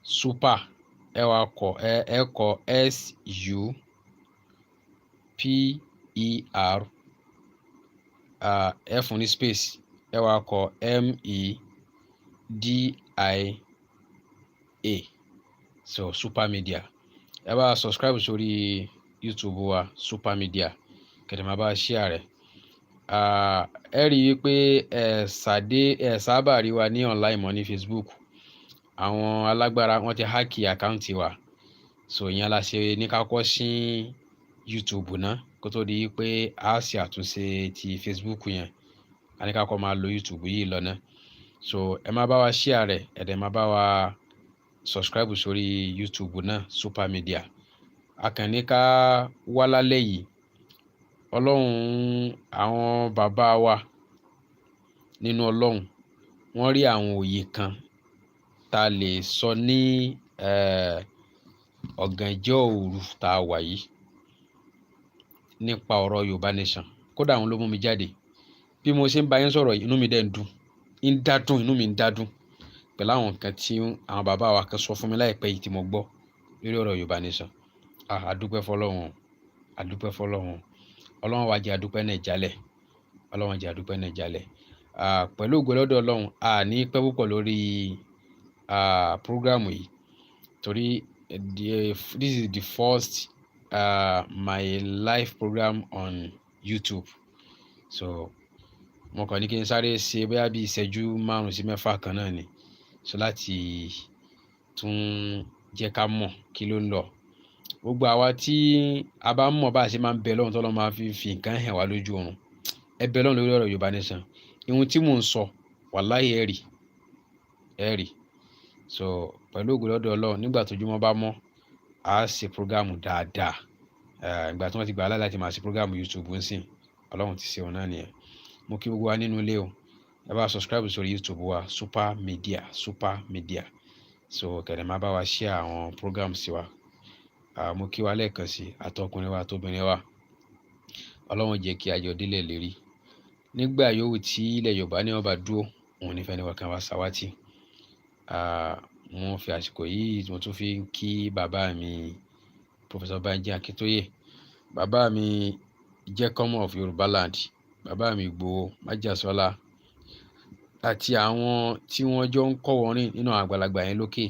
super ẹ wá kọ ẹ kọ SUPER ẹ fún ní space ẹ wá kọ MEDIA so Super Media. Ẹ bá subscribe sórí YouTube wa Super Media kẹ̀dẹ̀ máa bá share rẹ̀. Ẹ rí i pé ẹ sábà rí wa ní online mọ́ ní Facebook. Àwọn alágbára wọ́n ti háàkì àkáǹtì wa, so ìyẹn la ṣe ní ká kọ́ sí YouTube náà kó tó di pé a ṣe àtúnṣe ti Facebook yẹn, a ní ká kọ́ máa lo YouTube yìí lọ náà. So ẹ máa bá wa share rẹ̀, ẹ dẹ̀ máa bá wa subscribe sórí YouTube náà Super Media. Àkànní ká wá lálẹ́ yìí, Ọlọ́run àwọn bàbá wa nínú Ọlọ́run wọ́n rí àwọn òye kan tá a lè sọ ní ọ̀gànjọ́ òru tá a wà yìí nípa ọ̀rọ̀ Yorùbá Nation. Kódà àwọn ló mú mi jáde. Bí mo ṣe ń bá yín sọ̀rọ̀ inú mi dẹ̀ ń dùn, inú mi ń dádùn pẹ̀lú àwọn nǹkan tí àwọn bàbá wa kan sọ fún mi láìpẹ́ yìí tí mo gbọ́ lórí ọ̀rọ̀ Yorùbá Nation. Àdúpẹ́ fọlọ́run, àdúpẹ́ fọlọ́run. Ọlọ́run wá jẹ́ àdúpẹ́ náà jálẹ̀, Ọlọ́run jẹ́ àdúpẹ́ náà jálẹ̀. Pẹ̀lú ògo lọ́dọ̀ Ọlọ́run a ní pẹ́ púpọ̀ lórí program yìí torí this is the first my live program on YouTube. So mo kàn ní kí n sáré ṣe bóyá bí ìṣẹ́jú 5 sí 6 kan náà ni, so láti tún jẹ́ ká mọ̀ kí ló ń lọ. Gbogbo àwa tí a bá mọ̀ bá a ṣe máa ń bẹ Ọlọ́run tó lọ́ọ́ máa fi nǹkan hàn wá lójú oorun, ẹ bẹ Ọlọ́run lórí ọ̀rọ̀ Yorùbá Nation. Ihun tí mò ń sọ wàláhì ẹ rí. So pẹ̀lú ògo lọ́dọ̀ Ọlọ́run nígbà tójúmọ́ bá mọ́ a ṣe program dáadáa. Ìgbà tí wọ́n ti gbà á láti máa ṣe program YouTube ń sìn, Ọlọ́run ti ṣe òun náà nìyẹn. Mo kí gbogbo wa nínú ilé o, ẹ bá subscribe sórí YouTube wa Super Media. So kẹ̀dẹ̀ máa bá wa share àwọn programs sí wa. Mo kí wa lẹ́ẹ̀kan sí àtọkùnrin wa àtobìnrin wa. Ọlọ́run jẹ́ kí ayọ̀ délẹ̀ lérí. Nígbà yòówù tí ilẹ̀ Yorùbá ní ọba dúró, òun nífẹ̀ẹ́ ni wọ́n kan wá sáwátì. Mo fi àsìkò yìí mo tún fi ń kí bàbá mi Professor Banji Akintoye, bàbá mi Jẹ́kọ́mọ̀ of Yorùbá Land, bàbá mi Ìgbòho Májàsọ́lá àti àwọn tí wọ́n jọ ń kọ́ wọ́n rìn nínú àgbàlagbà yẹn lókè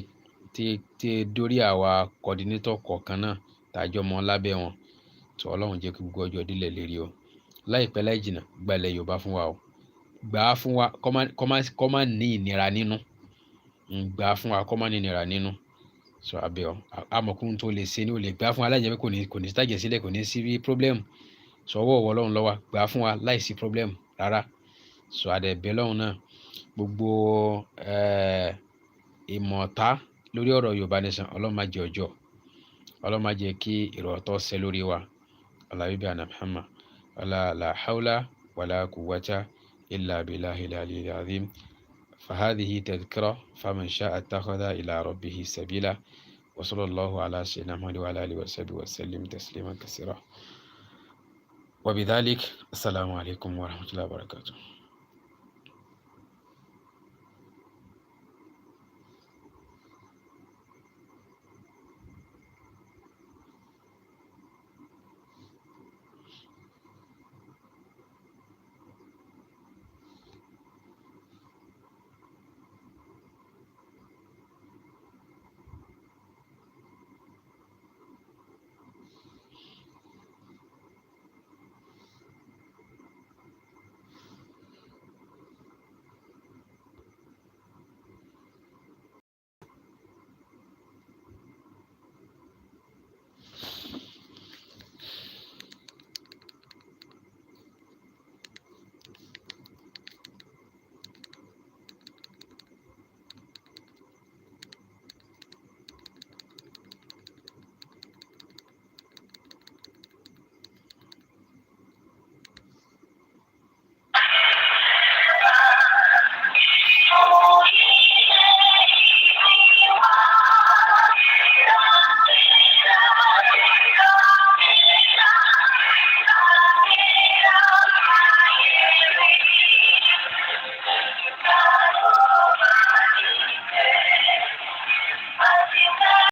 tí dórí àwa coordinator kọ̀ọ̀kan náà tàjọ mọ́ lábẹ́ wọn. tó Ọlọ́run jẹ́ kí gbogbo ọjọ́ dílẹ̀ lérí o. Láìpẹ́ láì jìnnà gbalẹ̀ Yorùbá fún wa o. Gbà á fún wa kọ́ má ní ìnira nínú. Gbà á fún wa kọ́ má ní ìnira nínú. So abẹ́ ọ amọ̀kùnrin tó lè ṣe ni ó lè gbà á fún wa láì jẹ́ pé kò ní tàjẹ̀ sílẹ̀, kò ní sí problem. So ọwọ́ Ọlọ́run ló wà, gbà á fún wa láì sí problem rárá. So àdẹ̀bẹ̀ Ọlọ́run náà gbogbo ìmọ̀ta lórí ọ̀rọ̀ Yorùbá Nation Ọlọ́run má jẹ́ ọjọ́, Ọlọ́run má jẹ́ kí ìrọ̀tọ́ ṣẹ lórí wa. Ọlábíbí àná Muhammad la hawla wala quwwata illa billahi al-aliyyil azim. فهذه تذكرة فمن شاء اتخذ إلى ربه سبيلا. وصلى الله على سيدنا محمد وعلى آله وصحبه وسلم تسليما كثيرا. وبذلك السلام عليكم ورحمة الله وبركاته.